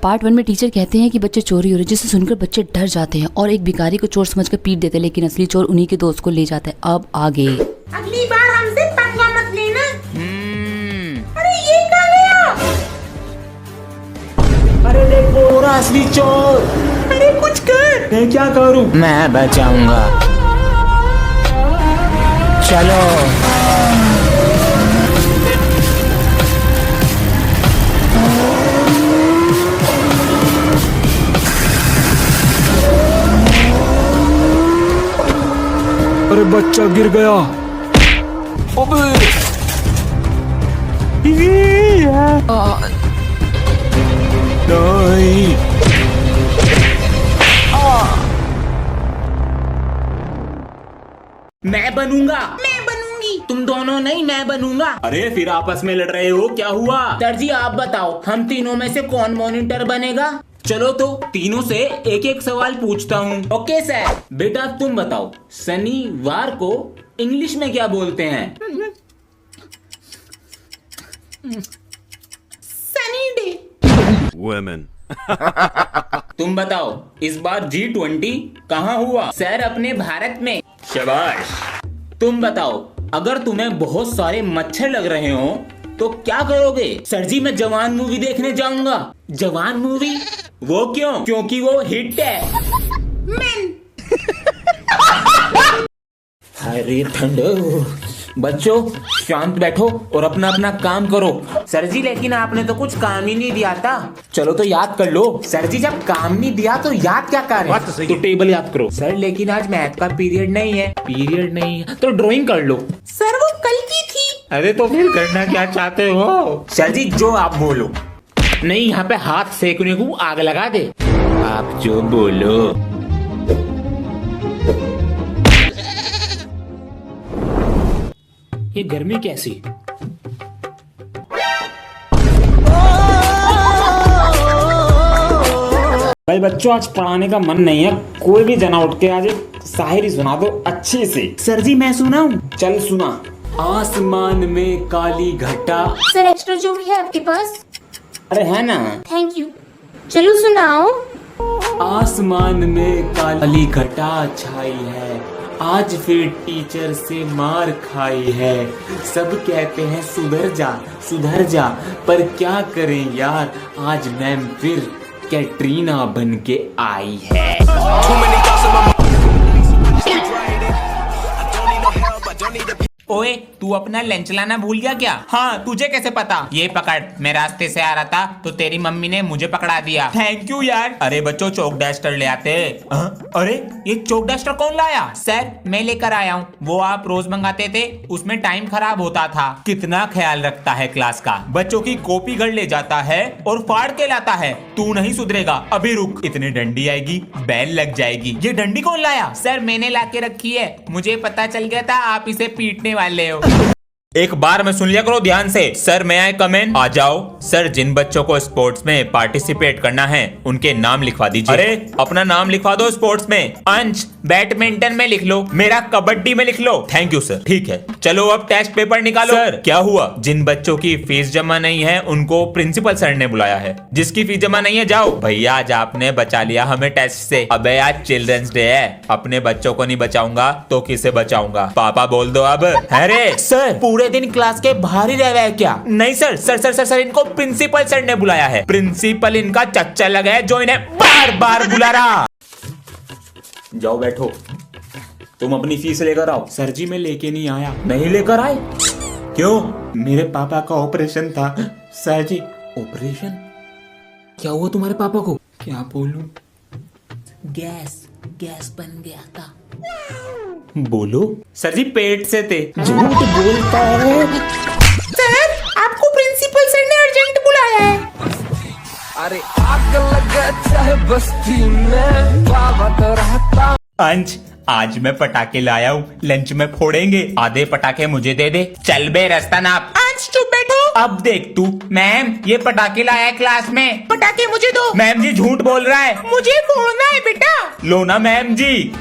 Part 1 में teacher कहते हैं कि बच्चे चोरी हो रहे हैं, जिसे सुनकर बच्चे डर जाते हैं और एक भिखारी को चोर समझकर पीट देते हैं, लेकिन असली चोर उन्हीं के दोस्त को ले जाता है। अब आगे अगली बार हमसे पंगा मत लेना। अरे ये कहाँ गया? अरे देखो पूरा असली चोर। अरे कुछ कर। मैं क्या करूं? मैं बचाऊंगा। चलो अरे बच्चा गिर गया। अबे नहीं। मैं बनूंगा। मैं बनूंगी। तुम दोनों नहीं, मैं बनूंगा। अरे फिर आपस में लड़ रहे हो, क्या हुआ? सर जी आप बताओ, हम तीनों में से कौन मॉनिटर बनेगा? चलो तो तीनों से एक एक सवाल पूछता हूँ। Okay sir. बेटा तुम बताओ, शनिवार को इंग्लिश में क्या बोलते हैं? Sunny day. Women. तुम बताओ, इस बार G20 कहाँ हुआ? सर अपने भारत में। शाबाश। तुम बताओ, अगर तुम्हें बहुत सारे मच्छर लग रहे हो तो क्या करोगे? सर जी मैं जवान मूवी देखने जाऊंगा। जवान मूवी? वो क्यों? क्योंकि वो हिट है। मैन। अरे ठंड। बच्चों शांत बैठो और अपना अपना काम करो। सर जी लेकिन आपने तो कुछ काम ही नहीं दिया था। चलो तो याद कर लो। सर जी जब काम नहीं दिया तो याद क्या कर रहे हैं? तो टेबल याद करो। सर लेकिन आज मैथ का पीरियड नहीं है। पीरियड नहीं है तो ड्राइंग कर लो। सर वो कल की थी। अरे तो फिर करना क्या चाहते हो? सर जी जो आप बोलो। नहीं, यहाँ पे हाथ सेकने को आग लगा दे। आप जो बोलो। ये गर्मी कैसी? भाई बच्चों आज पढ़ाने का मन नहीं है, कोई भी जना उठ के आज एक शायरी सुना दो अच्छी सी। सर जी मैं सुनाऊं? चल सुना। आसमान में काली घटा। सर एक्स्ट्रा जो भी है आपके पास? अरे है ना। Thank you. चलो सुनाओ। आसमान में काली घटा छाई है, आज फिर टीचर से मार खाई है। सब कहते हैं सुधर जा, पर क्या करें यार, आज मैम फिर कैटरीना बन के आई है। ओए तू अपना लंच लाना भूल गया क्या? हाँ तुझे कैसे पता? ये पकड़, मैं रास्ते से आ रहा था तो तेरी मम्मी ने मुझे पकड़ा दिया। थैंक यू यार। अरे बच्चों चौक डस्टर ले आते। अरे ये चौक डस्टर कौन लाया? सर मैं लेकर आया हूँ, वो आप रोज मंगाते थे, उसमें टाइम खराब होता था। कितना ख्याल रखता है क्लास का। बच्चों की कॉपी घर ले जाता है और फाड़ के लाता है। तू नहीं सुधरेगा, अभी रुक, इतनी डंडी आएगी बैल लग जाएगी। ये डंडी कौन लाया? सर मैंने ला के रखी है, मुझे पता चल गया था आप इसे पीटने वाले हो। एक बार में सुन लिया करो ध्यान से। सर मैं आए कमेंट आ जाओ। सर जिन बच्चों को स्पोर्ट्स में पार्टिसिपेट करना है उनके नाम लिखवा दीजिए। अरे अपना नाम लिखवा दो स्पोर्ट्स में। अंश बैडमिंटन में लिख लो, मेरा कबड्डी में लिख लो। Thank you sir. ठीक है चलो अब टेस्ट पेपर निकालो। सर क्या हुआ? जिन बच्चों की फीस जमा नहीं है उनको प्रिंसिपल सर ने बुलाया है। जिसकी फीस जमा नहीं है जाओ। भैया आज आपने बचा लिया हमें टेस्ट से। अबे आज चिल्ड्रंस डे है, अपने बच्चों को नहीं बचाऊंगा तो किसे बचाऊंगा? पापा बोल दो अब। अरे सर पूरे दिन क्लास के बाहर ही रह रहा है क्या? नहीं sir sir sir sir sir इनको प्रिंसिपल सर ने बुलाया है। प्रिंसिपल इनका चच्चा लगा है जो इन्हें बार बार बुला रहा। जाओ बैठो, तुम अपनी फीस लेकर आओ। सर जी मैं लेके नहीं आया। नहीं लेकर आए? क्यों? मेरे पापा का ऑपरेशन था। सर जी ऑपरेशन? क्या हुआ तुम्हारे पापा को? क्या बोलूं? गैस बन गया था। बोलो। सर जी पेट से थे। झूठ बोलता है। सर आपको प्रिंसिपल सर ने अर्जेंट बुलाया है। अरे आग लगा चाहे बस्ती में, बाबा तो रहता। अंश आज मैं पटाखे लाया हूँ, लंच में फोड़ेंगे। आधे पटाखे मुझे दे दे। चल बे रास्ता नाप। अंश चुप बैठो। अब देख तू। मैम ये पटाखे लाया है क्लास में। पटाखे मुझे दो। मैम जी झूठ बोल रहा है। मुझे फोड़ना है बेटा। लो ना मैम जी।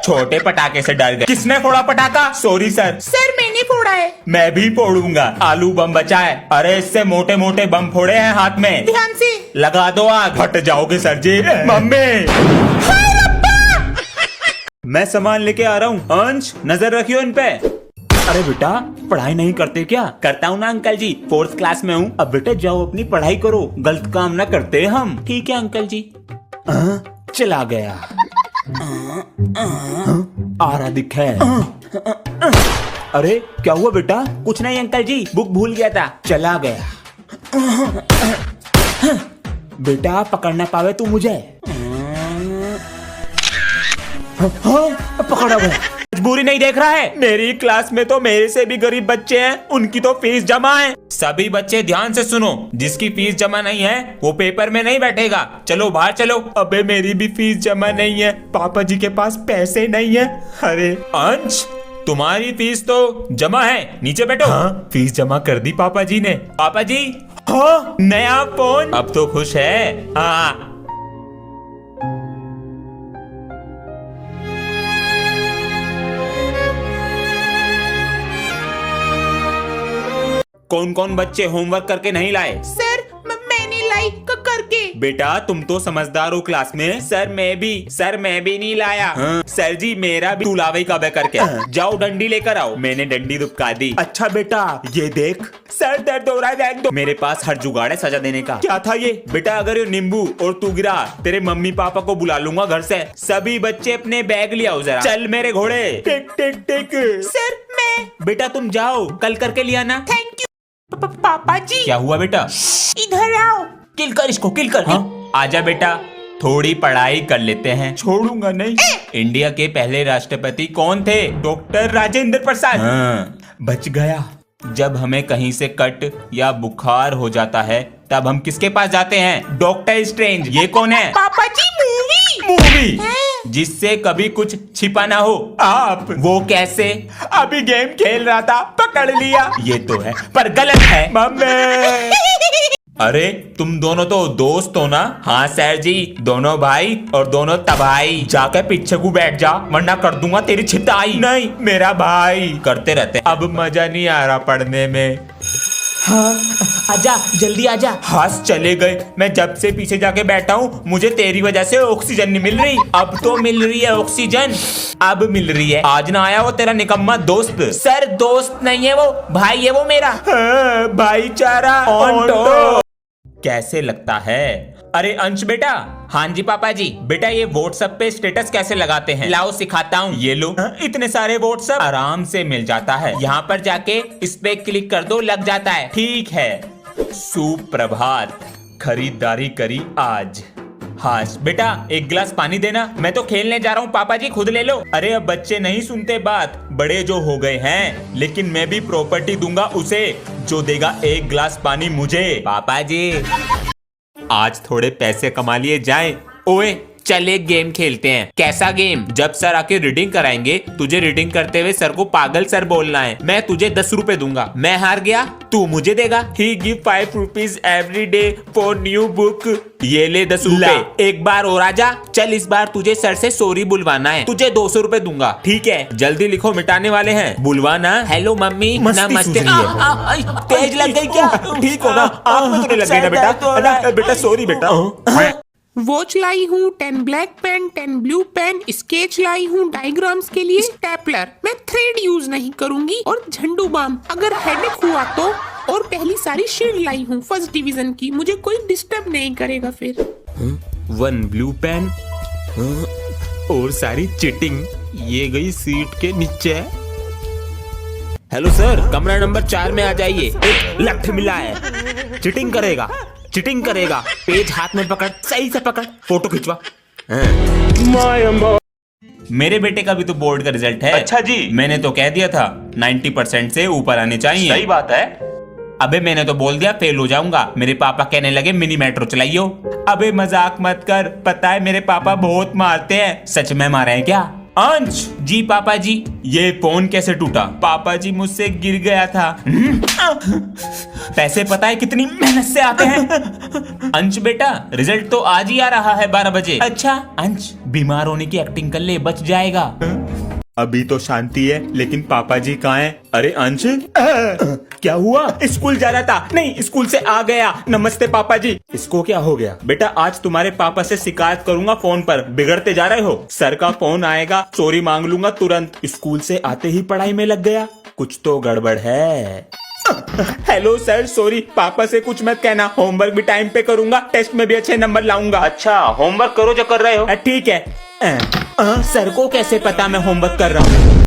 छोटे पटाखे से डर गए। किसने फोड़ा पटाखा? Sorry sir. सर मैंने फोड़ा। फोड़ा है। मैं भी फोड़ूंगा। आलू बम बचा है। अरे इससे मोटे मोटे बम फोड़े हैं हाथ में। ध्यान से। लगा दो आग। हट जाओगे सर जी। मम्मी मैं सामान लेके आ रहा हूँ। अंश नजर रखियो इन पे। अरे बेटा पढ़ाई नहीं करते क्या? करता हूँ ना अंकल जी, 4th क्लास में हूँ। अब बेटा जाओ अपनी पढ़ाई करो, गलत काम ना करते हम। ठीक है अंकल जी। चला गया। आ रहा दिखा है। अरे क्या हुआ बेटा? कुछ नहीं अंकल जी, बुक भूल गया था, चला गया। बेटा पकड़ ना पावे तू मुझे। पकड़ा गया। मजबूरी नहीं देख रहा है? मेरी क्लास में तो मेरे से भी गरीब बच्चे हैं, उनकी तो फीस जमा है। सभी बच्चे ध्यान से सुनो, जिसकी फीस जमा नहीं है वो पेपर में नहीं बैठेगा। चलो बाहर चलो। अबे मेरी भी फीस जमा नहीं है, पापा जी के पास पैसे नहीं है। अरे अंश तुम्हारी फीस तो जमा है, नीचे बैठो। हाँ फीस जमा कर दी पापा जी ने। पापा जी हाँ नया फोन। अब तो खुश है। हाँ कौन कौन बच्चे होमवर्क करके नहीं लाए? सर मैंने लाई करके। बेटा तुम तो समझदार हो क्लास में। सर मैं भी नहीं लाया। हाँ। सर जी मेरा भी। तू लावे कब करके? जाओ डंडी लेकर आओ। मैंने डंडी दुबका दी। अच्छा बेटा ये देख, सर दर्द हो रहा है, देख दो। मेरे पास हर जुगाड़ है सजा देने का। क्या था ये? बेटा अगर ये नींबू और तू गिरा, तेरे मम्मी पापा को बुला लूंगा घर से। सभी बच्चे अपने बैग ले आओ जरा। चल मेरे घोड़े। टिक टिक टिक। सर मैं। बेटा तुम जाओ, कल करके लिया ना। Thank you. पापा जी क्या हुआ बेटा? इधर आओ। किल कर इसको, किल कर। हाँ? आजा बेटा थोड़ी पढ़ाई कर लेते हैं। छोड़ूंगा नहीं। इंडिया के पहले राष्ट्रपति कौन थे? डॉक्टर राजेंद्र प्रसाद। हाँ, बच गया। जब हमें कहीं से कट या बुखार हो जाता है तब हम किसके पास जाते हैं? Doctor strange. ये कौन है? पापा जी मूवी। जिससे कभी कुछ छिपा ना हो। आप। वो कैसे? अभी गेम खेल रहा था, पकड़ लिया। ये तो है पर गलत है। मम्मी अरे तुम दोनों तो दोस्त हो ना? हाँ सर जी, दोनों भाई और दोनों तबाही। जाकर पीछे को बैठ जा वरना कर दूंगा तेरी छिताई। नहीं मेरा भाई। करते रहते। अब मजा नहीं आ रहा पढ़ने में। हाँ आजा जल्दी आजा। हाथ चले गए। मैं जब से पीछे जाके बैठा हूँ मुझे तेरी वजह से ऑक्सीजन नहीं मिल रही। अब तो मिल रही है ऑक्सीजन, अब मिल रही है। आज ना आया वो तेरा निकम्मा दोस्त। सर दोस्त नहीं है वो, भाई है वो मेरा। हाँ, भाईचारा ऑन टॉप। कैसे लगता है? अरे अंश बेटा। हाँ जी पापा जी। बेटा ये व्हाट्सएप पे स्टेटस कैसे लगाते हैं? लाओ सिखाता हूँ। ये लो। इतने सारे व्हाट्सएप आराम से मिल जाता है। यहाँ पर जाके इस पे क्लिक कर दो, लग जाता है। ठीक है। सुप्रभात। खरीदारी करी आज। हाँ बेटा एक गिलास पानी देना। मैं तो खेलने जा रहा हूँ पापा जी, खुद ले लो। अरे अब बच्चे नहीं सुनते बात, बड़े जो हो गए हैं। लेकिन मैं भी प्रॉपर्टी दूंगा उसे जो देगा एक गिलास पानी मुझे। पापा जी आज थोड़े पैसे कमा लिए जाएं। ओए चल एक गेम खेलते हैं। कैसा गेम? जब सर आके रीडिंग कराएंगे तुझे रीडिंग करते हुए सर को पागल सर बोलना है। मैं तुझे 10 रुपए दूंगा। मैं हार गया तू मुझे देगा। He give 5 rupees every day for new book. ये ले 10 रुपए। एक बार और आजा। चल इस बार तुझे सर से सॉरी बुलवाना है। तुझे 200 रुपए दूंगा। ठीक है जल्दी लिखो, मिटाने वाले हैं। बुलवाना। Hello mummy. नमस्ते। तेज लग गई क्या? ठीक हो ना? आँख में तो नहीं लग गई ना बेटा? बेटा सॉरी बेटा। वॉच लाई हूँ, 10 black pen, 10 blue pen, sketch लाई हूँ डायग्राम्स के लिए, स्टेपलर। मैं थ्रेड यूज नहीं करूंगी और झंडू बाम अगर हेडेक हुआ तो। और पहली सारी शील्ड लाई हूँ 1st डिवीजन की, मुझे कोई डिस्टर्ब नहीं करेगा फिर। 1 ब्लू पेन और सारी चिटिंग ये गई सीट के नीचे। हेलो सर कमरा नंबर 4 में आ जाइए। एक लठ मिला है। चिटिंग करेगा। पेज हाथ में पकड़, सही से पकड़, फोटो खिंचवा। मेरे बेटे का भी तो बोर्ड का रिजल्ट है। अच्छा जी। मैंने तो कह दिया था 90% से ऊपर आने चाहिए। सही बात है। अबे मैंने तो बोल दिया फेल हो जाऊंगा। मेरे पापा कहने लगे मिनी मेट्रो चलाइयो। अबे मजाक मत कर, पता है मेरे पापा बहुत मारते हैं। सच में मारे हैं क्या? अंश जी पापा जी। ये फोन कैसे टूटा? पापा जी मुझसे गिर गया था। पैसे पता है कितनी मेहनत से आते हैं? अंश बेटा रिजल्ट तो आज ही आ रहा है 12 बजे। अच्छा अंश बीमार होने की एक्टिंग कर ले, बच जाएगा। अभी तो शांति है, लेकिन पापा जी कहाँ हैं? अरे अंश, क्या हुआ? स्कूल जा रहा था। नहीं, स्कूल से आ गया। नमस्ते पापा जी। इसको क्या हो गया? बेटा आज तुम्हारे पापा से शिकायत करूंगा फोन पर। बिगड़ते जा रहे हो। सर का फोन आएगा, चोरी मांग लूंगा तुरंत। स्कूल से आते ही पढ़ाई में लग गया, कुछ तो गड़बड़ है। हेलो सर, सॉरी, पापा से कुछ मत कहना। होमवर्क भी टाइम पे करूंगा, टेस्ट में भी अच्छे नंबर लाऊंगा। अच्छा, होमवर्क करो जो कर रहे हो। ठीक है। सर को कैसे पता मैं होमवर्क कर रहा हूँ?